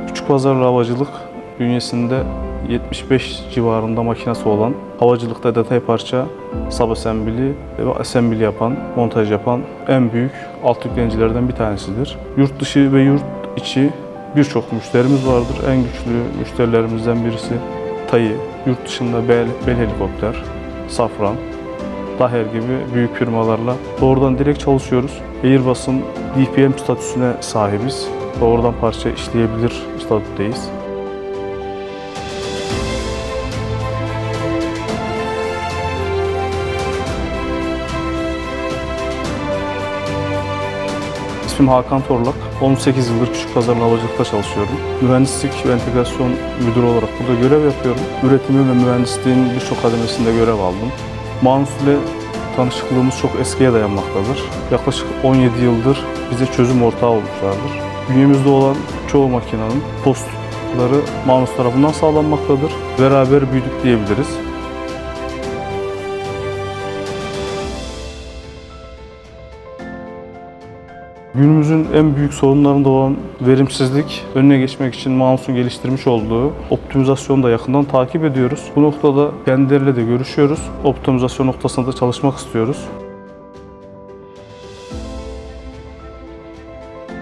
Küçükpazarlı Havacılık bünyesinde 75 civarında makinesi olan, havacılıkta detay parça, subassembly ve assembly yapan, montaj yapan en büyük alt yüklenicilerden bir tanesidir. Yurt dışı ve yurt içi birçok müşterimiz vardır. En güçlü müşterilerimizden birisi TAI, yurt dışında Bell Helikopter, Safran, Daher gibi büyük firmalarla doğrudan direkt çalışıyoruz. Airbus'un DPM statüsüne sahibiz. Doğrudan parça işleyebilir statüdeyiz. İsmim Hakan Torlak. 18 yıldır Küçükpazarlı Havacılık'ta çalışıyorum. Mühendislik ve entegrasyon müdürü olarak burada görev yapıyorum. Üretimi ve mühendisliğin birçok kademesinde görev aldım. Manus ile tanışıklığımız çok eskiye dayanmaktadır. Yaklaşık 17 yıldır bize çözüm ortağı olmuşlardır. Bünyemizde olan çoğu makinenin postları Manus tarafından sağlanmaktadır. Beraber büyüdük diyebiliriz. Günümüzün en büyük sorunlarında olan verimsizlik, önüne geçmek için Manus'un geliştirmiş olduğu optimizasyonu da yakından takip ediyoruz. Bu noktada kendileriyle de görüşüyoruz. Optimizasyon noktasında da çalışmak istiyoruz.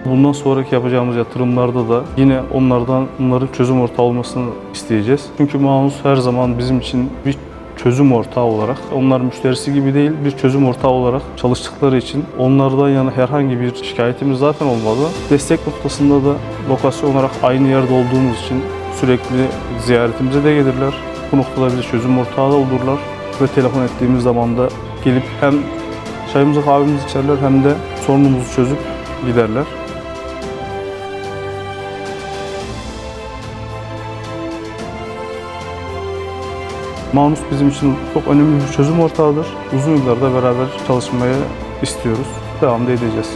Bundan sonraki yapacağımız yatırımlarda da yine onların çözüm ortağı olmasını isteyeceğiz. Çünkü Manus her zaman bizim için bir çözüm ortağı olarak, onlar müşterisi gibi değil, bir çözüm ortağı olarak çalıştıkları için onlardan yana herhangi bir şikayetimiz zaten olmadı. Destek noktasında da lokasyon olarak aynı yerde olduğumuz için sürekli ziyaretimize de gelirler. Bu noktada bize çözüm ortağı da olurlar ve telefon ettiğimiz zaman da gelip hem çayımızı kahvemizi içerler hem de sorunumuzu çözüp giderler. Manus bizim için çok önemli bir çözüm ortağıdır. Uzun yıllarda beraber çalışmaya istiyoruz. Devam da edeceğiz.